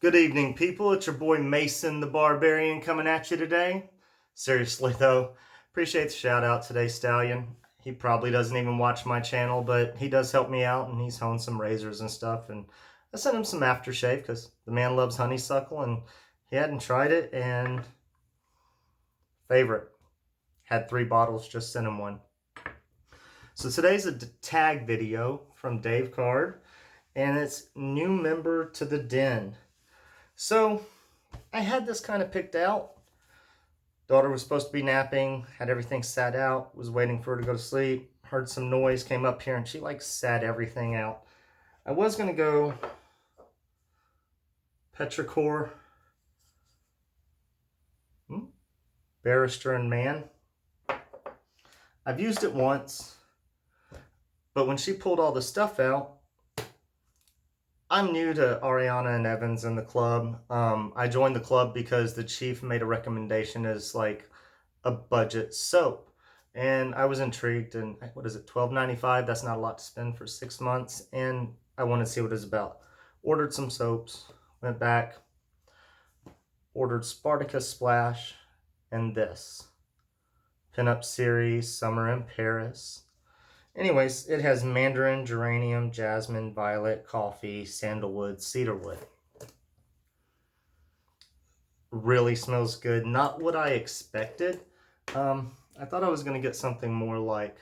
Good evening, people. It's your boy Mason the Barbarian coming at you today. Seriously, though, appreciate the shout out today, Stallion. He probably doesn't even watch my channel, but he does help me out, and he's honed some razors and stuff. And I sent him some aftershave because the man loves honeysuckle, and he hadn't tried it. And favorite, had 3 bottles, just sent him one. So today's a tag video from Dave Card, and it's new member to the den. So I had this kind of picked out. Daughter was supposed to be napping, had everything sat out, was waiting for her to go to sleep, heard some noise, came up here, and she like sat everything out. I was going to go Petrichor, Barrister Mann. I've used it once, but when she pulled all the stuff out, I'm new to Ariana and Evans in the club. I joined the club because the chief made a recommendation as like a budget soap. And I was intrigued, and what is it, $12.95? That's not a lot to spend for 6 months. And I wanted to see what it's about. Ordered some soaps, went back, ordered Aftershave Splash, and this. Pinup Series, Summer in Paris. Anyways, it has mandarin, geranium, jasmine, violet, coffee, sandalwood, cedarwood. Really smells good. Not what I expected. I thought I was going to get something more like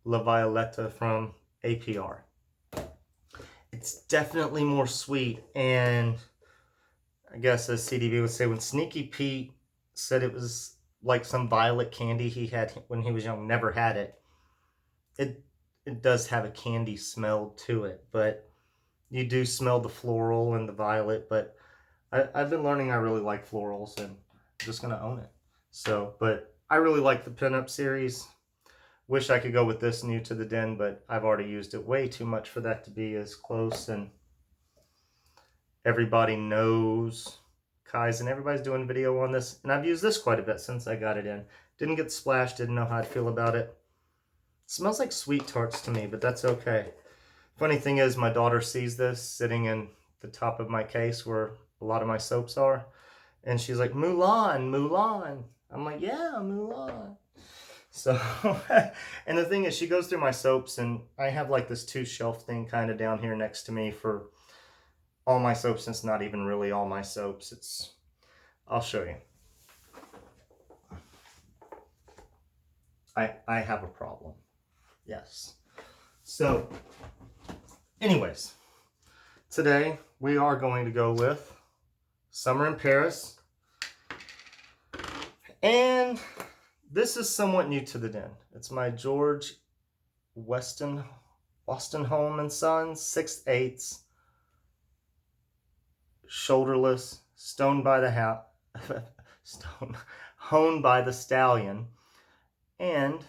La Violetta from APR. It's definitely more sweet, and I guess as CDV would say, when Sneaky Pete said it was like some violet candy he had when he was young, never had it. It does have a candy smell to it, but you do smell the floral and the violet. But I've been learning I really like florals, and I'm just going to own it. So, but I really like the Pinup series. Wish I could go with this new to the den, but I've already used it way too much for that to be as close. And everybody knows Kai's, and everybody's doing a video on this. And I've used this quite a bit since I got it in. Didn't get splashed, didn't know how I'd feel about it. Smells like sweet tarts to me, but that's okay. Funny thing is, my daughter sees this sitting in the top of my case where a lot of my soaps are, and she's like, Mulan, Mulan. I'm like, yeah, Mulan. So, and the thing is, she goes through my soaps, and I have like this 2-shelf thing kind of down here next to me for all my soaps. It's not even really all my soaps. I'll show you. I have a problem. Yes. So, anyways, today we are going to go with Summer in Paris. And this is somewhat new to the den. It's my George Wostenholm and Sons 6/8 shoulderless, honed by the stallion. And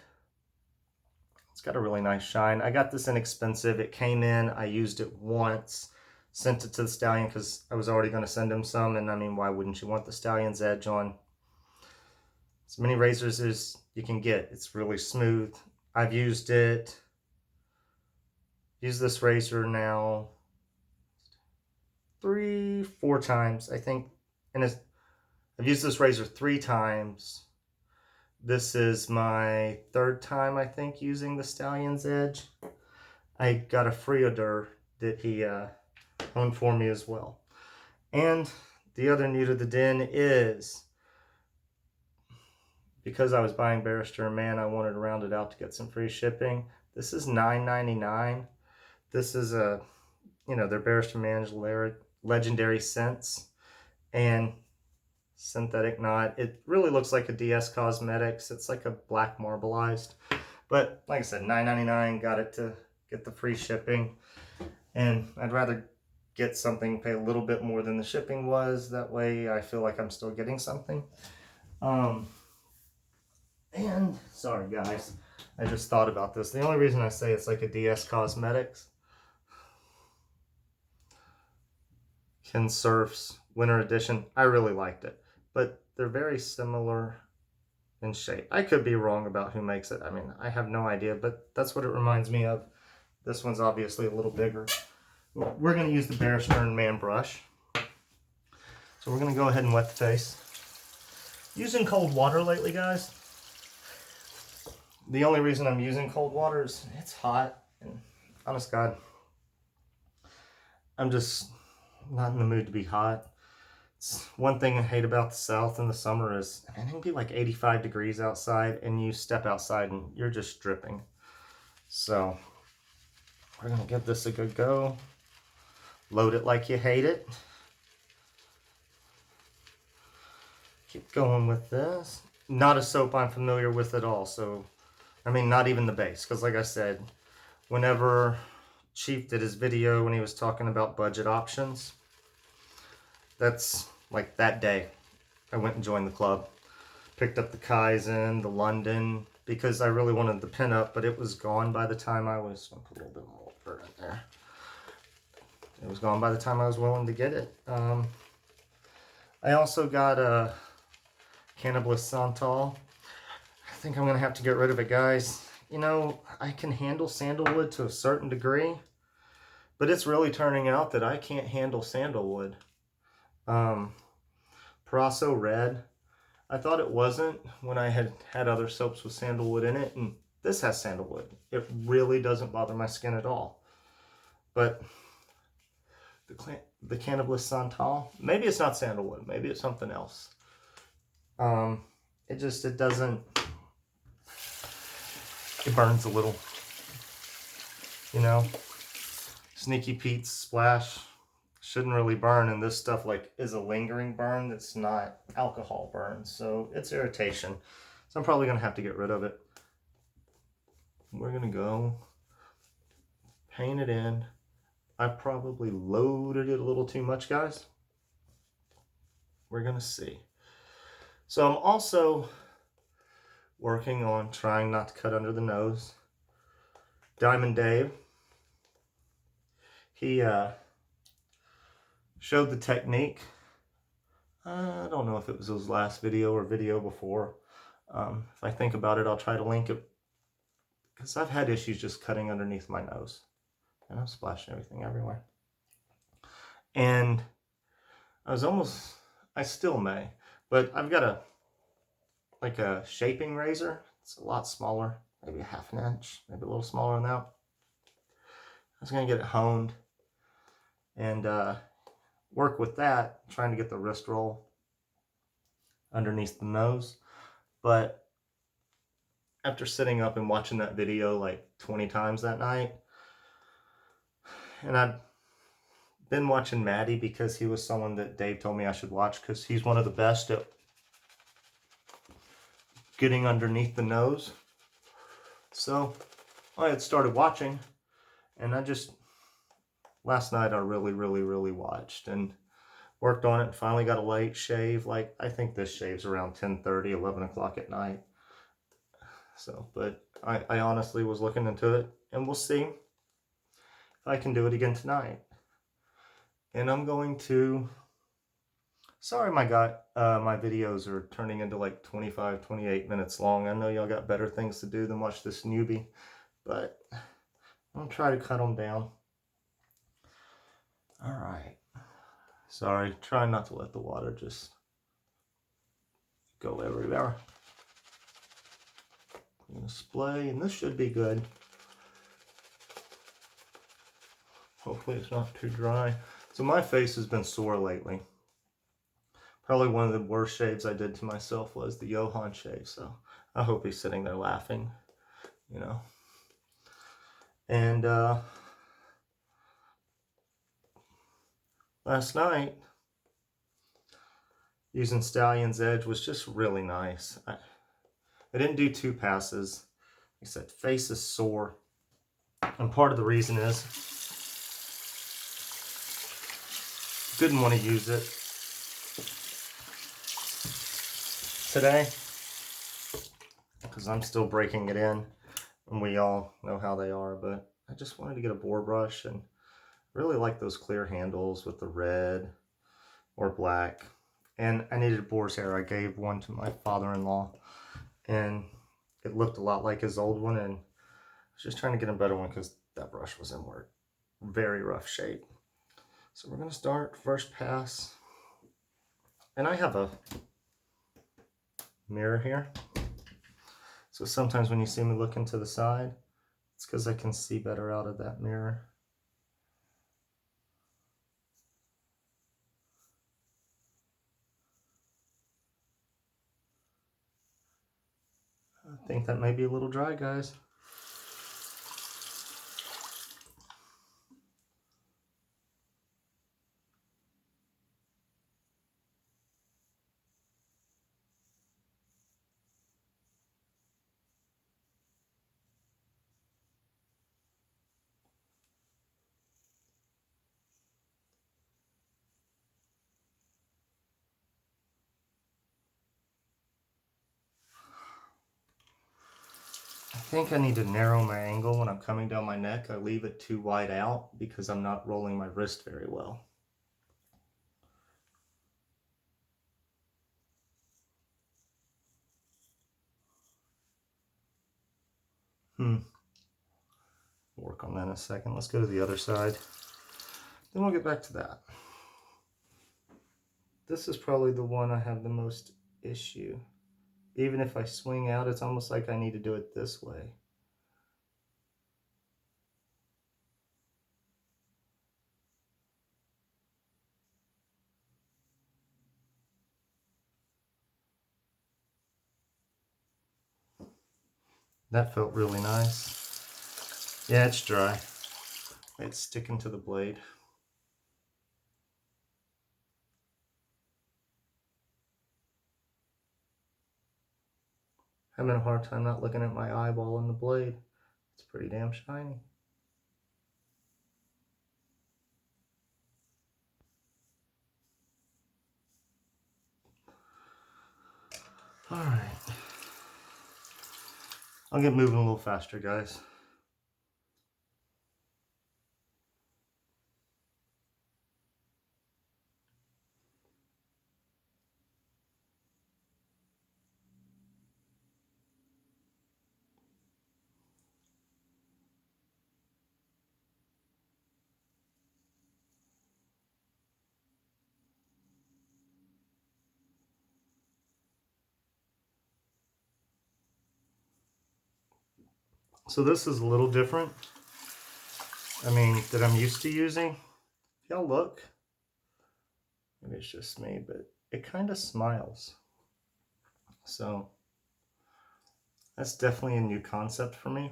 it's got a really nice shine. I got this inexpensive. It came in. I used it once. Sent it to the stallion because I was already going to send him some. And I mean, why wouldn't you want the stallion's edge on as many razors as you can get? It's really smooth. I've used it. Used this razor now 3-4 times, I think. And I've used this razor 3 times. This is my 3rd time, I think, using the stallion's edge. I got a Freodor that he honed for me as well. And the other new to the den is, because I was buying Barrister Mann, I wanted to round it out to get some free shipping. This is $9.99. This is their Barrister Mann's legendary scents and synthetic knot. It really looks like a DS Cosmetics. It's like a black marbleized, but like I said, $9.99. got it to get the free shipping, and I'd rather get something, pay a little bit more than the shipping was. That way I feel like I'm still getting something. And sorry guys, I just thought about this. The only reason I say it's like a DS Cosmetics, Ken Surf's Winter Edition, I really liked it, but they're very similar in shape. I could be wrong about who makes it. I mean, I have no idea, but that's what it reminds me of. This one's obviously a little bigger. We're going to use the Barrister Mann brush. So we're going to go ahead and wet the face. Using cold water lately, guys. The only reason I'm using cold water is it's hot. And honest God, I'm just not in the mood to be hot. It's one thing I hate about the South in the summer is it can be like 85 degrees outside and you step outside and you're just dripping. So we're going to give this a good go. Load it like you hate it. Keep going with this. Not a soap I'm familiar with at all. So, I mean, not even the base. Because like I said, whenever Chief did his video when he was talking about budget options, that's like that day I went and joined the club. Picked up the Kaizen, the London, because I really wanted the pinup, but it was gone by the time I was, I'll put a little bit more water in there. It was gone by the time I was willing to get it. I also got a Cannabis Santal. I think I'm going to have to get rid of it, guys. You know, I can handle sandalwood to a certain degree, but it's really turning out that I can't handle sandalwood. Parasso Red, I thought it wasn't when I had other soaps with sandalwood in it, and this has sandalwood. It really doesn't bother my skin at all. But the Cannabis Santal, maybe it's not sandalwood, maybe it's something else. It doesn't, it burns a little, you know. Sneaky Pete's Splash shouldn't really burn, and this stuff like is a lingering burn that's not alcohol burn, so it's irritation. So I'm probably gonna have to get rid of it. We're gonna go paint it in. I probably loaded it a little too much, guys. We're gonna see. So I'm also working on trying not to cut under the nose. Diamond Dave, he showed the technique. I don't know if it was his last video or video before. If I think about it, I'll try to link it, because I've had issues just cutting underneath my nose, and I'm splashing everything everywhere. And I still may, but I've got a shaping razor. It's a lot smaller, maybe a half an inch, maybe a little smaller than that. I was gonna get it honed and work with that, trying to get the wrist roll underneath the nose. But after sitting up and watching that video like 20 times that night, and I've been watching Maddie because he was someone that Dave told me I should watch, because he's one of the best at getting underneath the nose. So I had started watching, and last night I really watched and worked on it and finally got a late shave. Like, I think this shaves around 10:30, 11 o'clock at night. So, but I honestly was looking into it, and we'll see if I can do it again tonight. And I'm going to, sorry my videos are turning into like 25, 28 minutes long. I know y'all got better things to do than watch this newbie, but I'll try to cut them down. All right. Sorry, try not to let the water just go everywhere. I'm going to splay, and this should be good. Hopefully it's not too dry. So my face has been sore lately. Probably one of the worst shaves I did to myself was the Johan shave. So I hope he's sitting there laughing, you know. And last night, using Stallion's Edge was just really nice. I didn't do 2 passes. Like I said, face is sore. And part of the reason is didn't want to use it today because I'm still breaking it in, and we all know how they are, but I just wanted to get a boar brush, and really like those clear handles with the red or black. And I needed a boar's hair. I gave one to my father-in-law, and it looked a lot like his old one, and I was just trying to get a better one because that brush was in very rough shape. So we're going to start first pass And I have a mirror here. So sometimes when you see me looking to the side, it's because I can see better out of that mirror. I think that may be a little dry, guys. I think I need to narrow my angle when I'm coming down my neck. I leave it too wide out because I'm not rolling my wrist very well. Work on that in a second. Let's go to the other side. Then we'll get back to that. This is probably the one I have the most issue. Even if I swing out, it's almost like I need to do it this way. That felt really nice. Yeah, it's dry. It's sticking to the blade. Having a hard time not looking at my eyeball in the blade. It's pretty damn shiny. Alright. I'll get moving a little faster, guys. So this is a little different. That I'm used to using. If y'all look, maybe it's just me, but it kind of smiles. So that's definitely a new concept for me.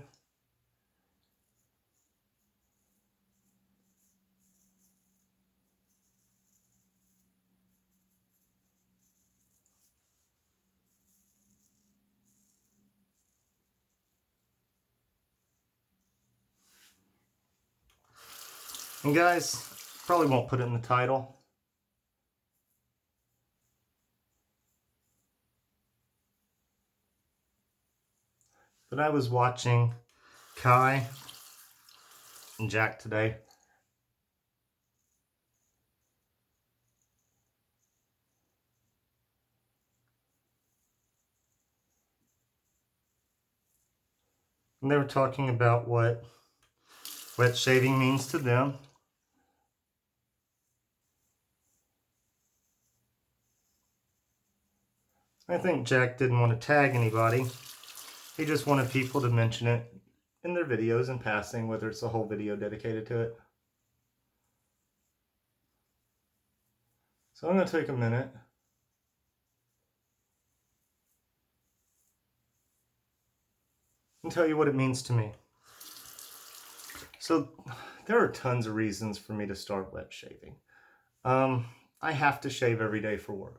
And guys, probably won't put it in the title. But I was watching Kai and Jack today. And they were talking about what wet shaving means to them. I think Jack didn't want to tag anybody. He just wanted people to mention it in their videos in passing, whether it's a whole video dedicated to it. So I'm going to take a minute and tell you what it means to me. So there are tons of reasons for me to start wet shaving. I have to shave every day for work.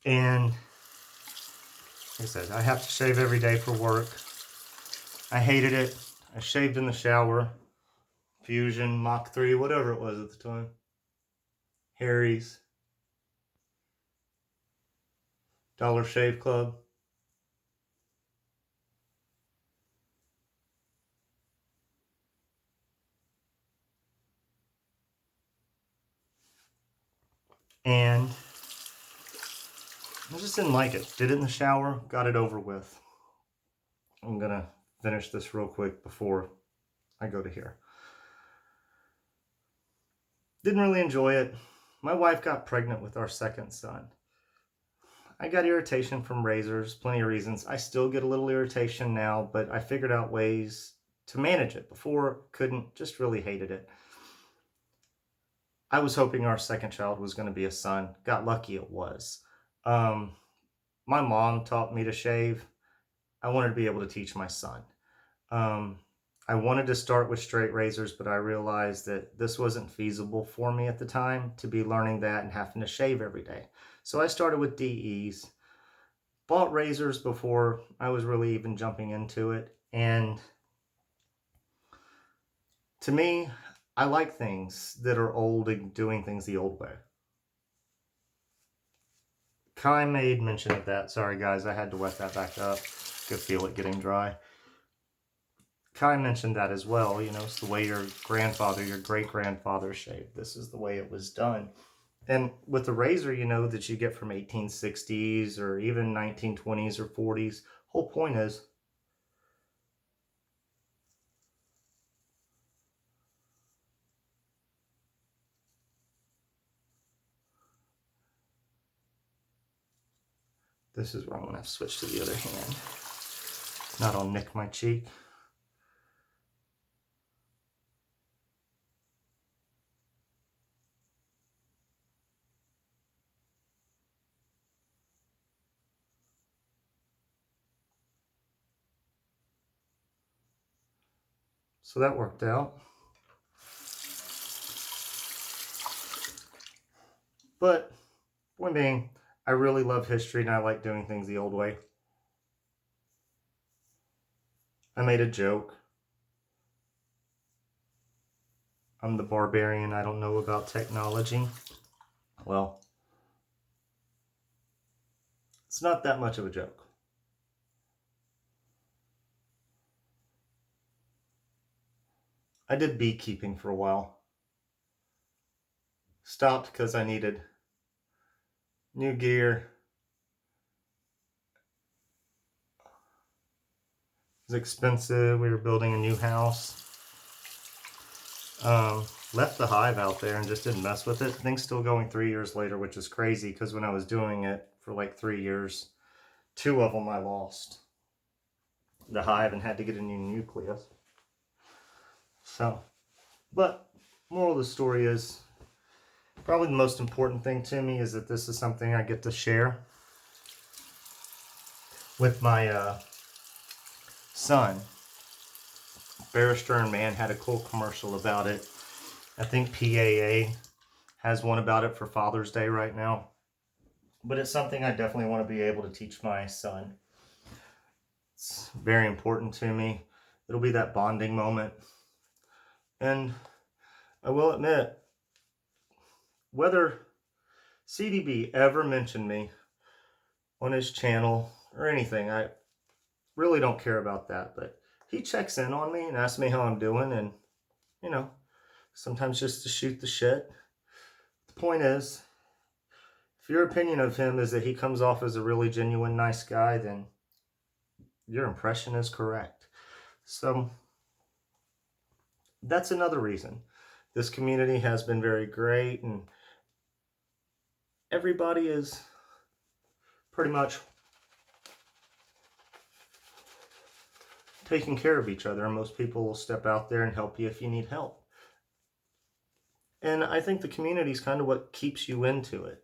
And like I said, I have to shave every day for work. I hated it. I shaved in the shower. Fusion, Mach 3, whatever it was at the time. Harry's. Dollar Shave Club. And I just didn't like it. Did it in the shower, got it over with. I'm gonna finish this real quick before I go to here. Didn't really enjoy it. My wife got pregnant with our second son. I got irritation from razors, plenty of reasons. I still get a little irritation now, but I figured out ways to manage it. Before, couldn't, just really hated it. I was hoping our second child was going to be a son. Got lucky it was. My mom taught me to shave. I wanted to be able to teach my son. I wanted to start with straight razors, but I realized that this wasn't feasible for me at the time to be learning that and having to shave every day. So I started with DEs, bought razors before I was really even jumping into it. And to me, I like things that are old and doing things the old way. Kai made mention of that. Sorry guys, I had to wet that back up. Could feel it getting dry. Kai mentioned that as well. You know, it's the way your grandfather, your great-grandfather shaved. This is the way it was done. And with the razor, you know, that you get from 1860s or even 1920s or 40s, whole point is this is where I'm going to have to switch to the other hand. Not I'll nick my cheek. So that worked out. But point being, I really love history and I like doing things the old way. I made a joke. I'm the barbarian, I don't know about technology. Well, it's not that much of a joke. I did beekeeping for a while. Stopped because I needed new gear. It was expensive. We were building a new house. Left the hive out there and just didn't mess with it. Things still going 3 years later, which is crazy because when I was doing it for like 3 years, 2 of them I lost the hive and had to get a new nucleus. So, but moral of the story is probably the most important thing to me is that this is something I get to share with my son. Barrister Mann had a cool commercial about it. I think PAA has one about it for Father's Day right now. But it's something I definitely want to be able to teach my son. It's very important to me. It'll be that bonding moment. And I will admit, whether CDB ever mentioned me on his channel or anything, I really don't care about that. But he checks in on me and asks me how I'm doing, and you know, sometimes just to shoot the shit. The point is, if your opinion of him is that he comes off as a really genuine, nice guy, then your impression is correct. So that's another reason. This community has been very great, and everybody is pretty much taking care of each other, and most people will step out there and help you if you need help. And I think the community is kind of what keeps you into it.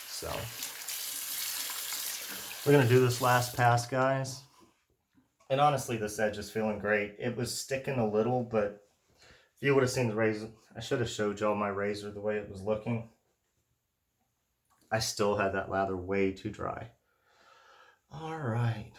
So we're going to do this last pass, guys. And honestly, this edge is feeling great. It was sticking a little, but if you would have seen the razor, I should have showed y'all my razor the way it was looking. I still had that lather way too dry. All right.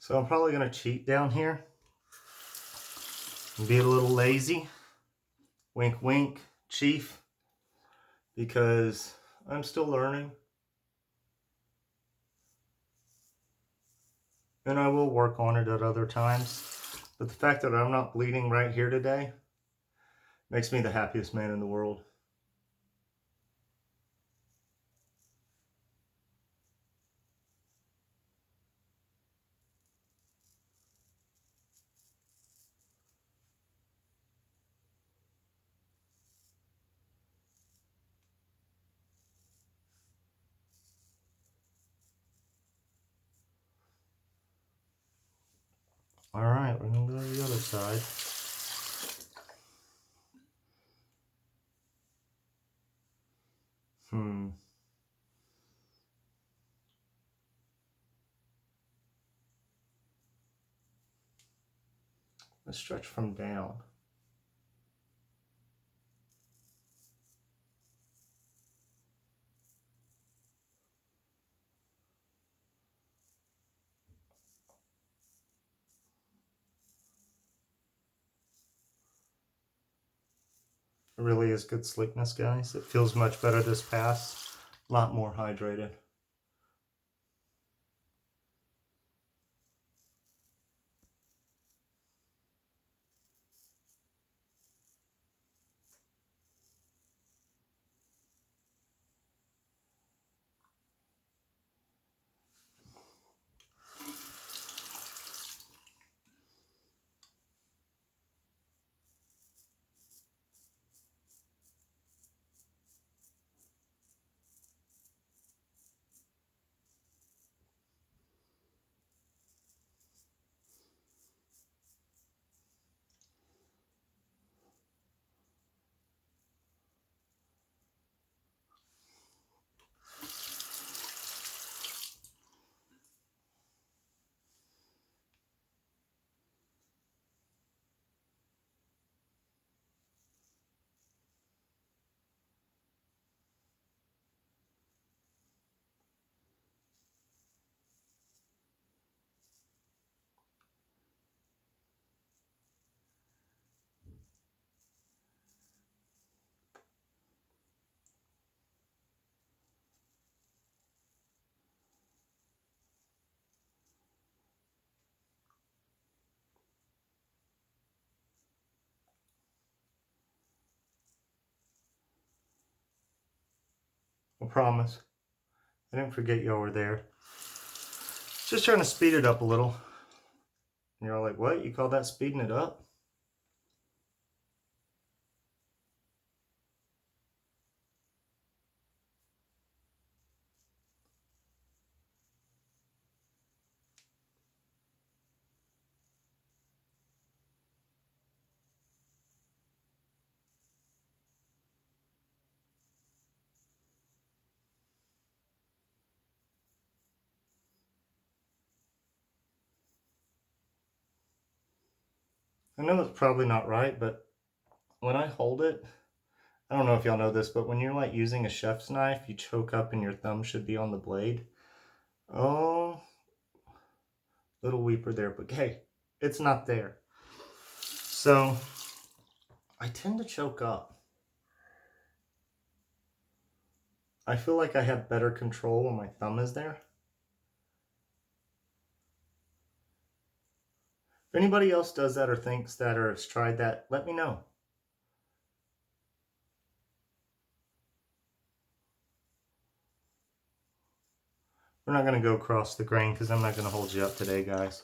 So I'm probably going to cheat down here and be a little lazy. Wink, wink, chief. Because I'm still learning. And I will work on it at other times. But the fact that I'm not bleeding right here today makes me the happiest man in the world. Alright, we're going to go to the other side. Let's stretch from down. It really is good sleekness, guys. It feels much better this pass. A lot more hydrated. I promise. I didn't forget y'all were there. Just trying to speed it up a little. And you're all like, what? You call that speeding it up? I know it's probably not right, but when I hold it, I don't know if y'all know this, but when you're like using a chef's knife, you choke up and your thumb should be on the blade. Oh, little weeper there, but hey, it's not there. So I tend to choke up. I feel like I have better control when my thumb is there. If anybody else does that or thinks that or has tried that, let me know. We're not going to go across the grain because I'm not going to hold you up today, guys.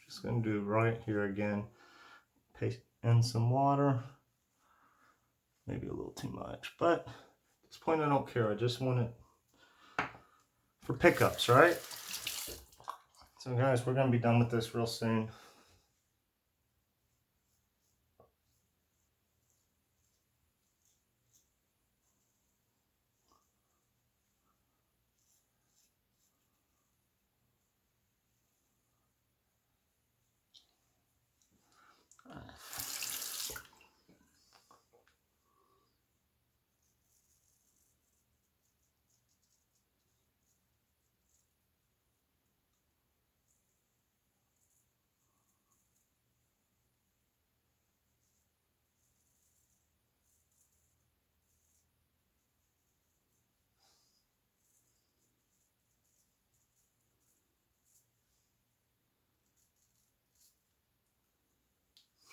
Just going to do right here again. Paste in some water. Maybe a little too much, but at this point I don't care. I just want it for pickups, right? So guys, we're going to be done with this real soon.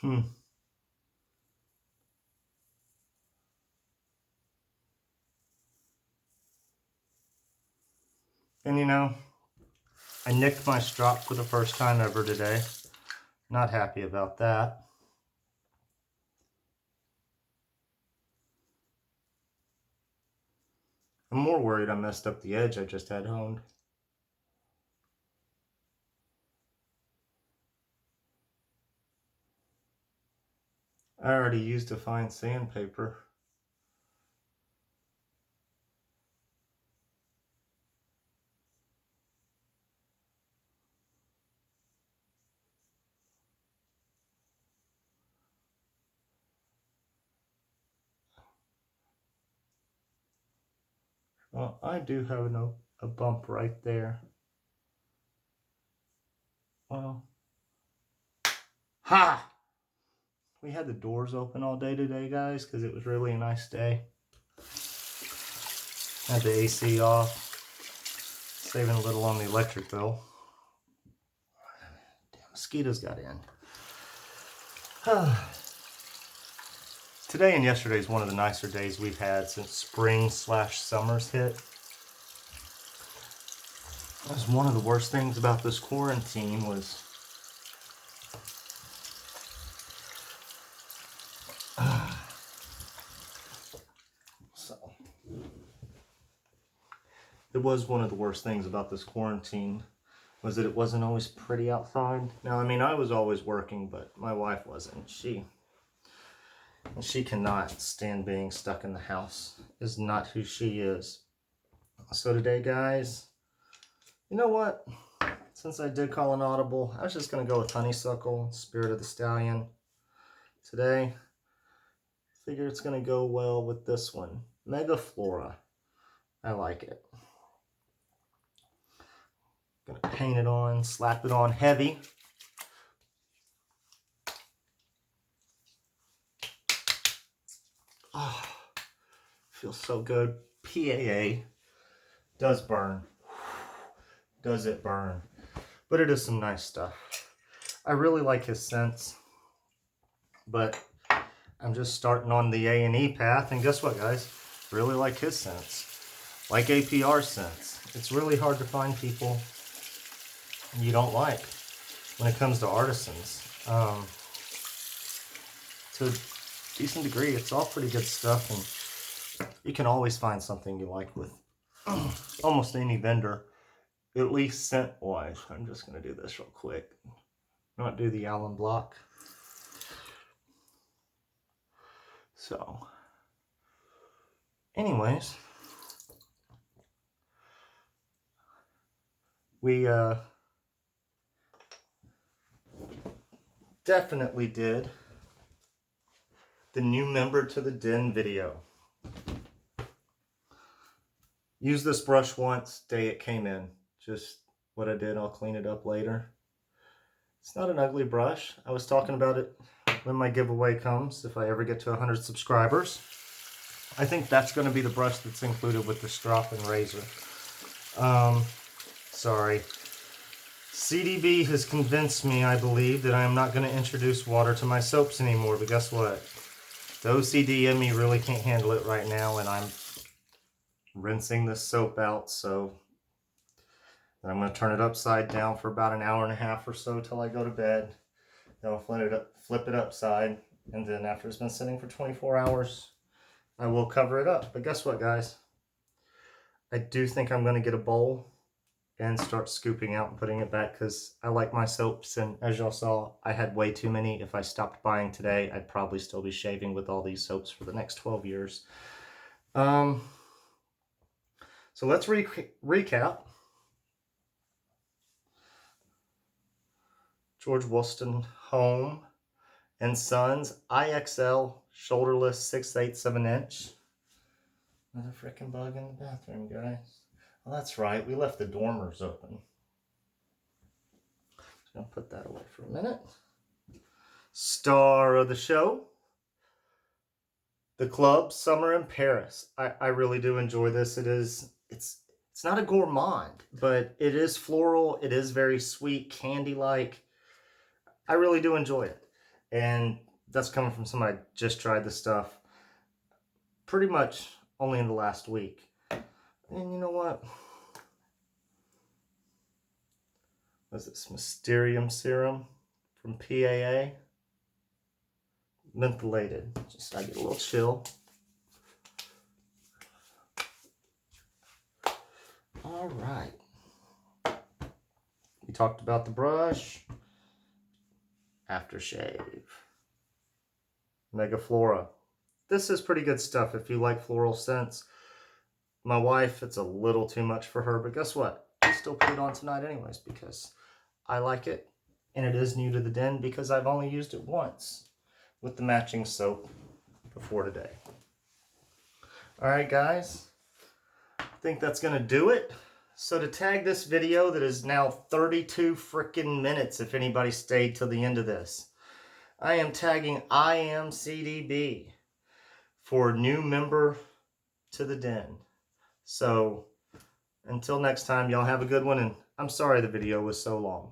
And you know, I nicked my strop for the first time ever today. Not happy about that. I'm more worried I messed up the edge I just had honed. I already used a fine sandpaper. Well, I do have a bump right there. Well, ha! We had the doors open all day today, guys, because it was really a nice day. Had the AC off, saving a little on the electric bill. Damn, mosquitoes got in. Today and yesterday is one of the nicer days we've had since spring/summer's hit. That was one of the worst things about this quarantine was it was one of the worst things about this quarantine was that it wasn't always pretty outside. Now, I mean, I was always working, but my wife wasn't. She cannot stand being stuck in the house. Is not who she is. So today, guys, you know what? Since I did call an audible, I was just going to go with honeysuckle, Spirit of the Stallion. Today, figure it's going to go well with this one. Mega Flora. I like it. Gonna paint it on, slap it on heavy. Oh, feels so good. PAA does burn. Does it burn? But it is some nice stuff. I really like his scents, but I'm just starting on the A&E path, and guess what, guys? Really like his scents. Like APR scents. It's really hard to find people you don't like when it comes to artisans. To a decent degree, it's all pretty good stuff, and you can always find something you like with almost any vendor, at least scent-wise. I'm just going to do this real quick. Not do the Allen block. So, anyways, we definitely did the new member to the den video. Used this brush once, day it came in. Just what I did, I'll clean it up later. It's not an ugly brush. I was talking about it when my giveaway comes, if I ever get to 100 subscribers. I think that's going to be the brush that's included with the strop and razor. Sorry. CDB has convinced me, I believe, that I am not going to introduce water to my soaps anymore, but guess what? The OCD in me really can't handle it right now, and I'm rinsing this soap out, so then I'm going to turn it upside down for about an hour and a half or so till I go to bed. Then I'll flip it upside, and then after it's been sitting for 24 hours, I will cover it up. But guess what, guys? I do think I'm going to get a bowl and start scooping out and putting it back because I like my soaps, and as y'all saw, I had way too many. If I stopped buying today, I'd probably still be shaving with all these soaps for the next 12 years. So let's recap. George Wostenholm and Sons IXL shoulderless 6/8 inch. Another freaking bug in the bathroom, guys. Well, that's right. We left the dormers open. Just gonna put that away for a minute. Star of the show, the club Summer in Paris. I really do enjoy this. It's not a gourmand, but it is floral. It is very sweet, candy-like. I really do enjoy it. And that's coming from somebody who just tried the stuff pretty much only in the last week. And you know what? What's this? Mysterium serum from PAA. Mentholated. Just I get a little chill. All right. We talked about the brush. Aftershave Mega Flora. This is pretty good stuff if you like floral scents. My wife, it's a little too much for her, but guess what? I still put it on tonight anyways because I like it, and it is new to the den because I've only used it once with the matching soap before today. All right, guys, I think that's gonna do it. So to tag this video that is now 32 freaking minutes, if anybody stayed till the end of this, I am tagging IMCDB for new member to the den. So until next time, y'all have a good one, and I'm sorry the video was so long.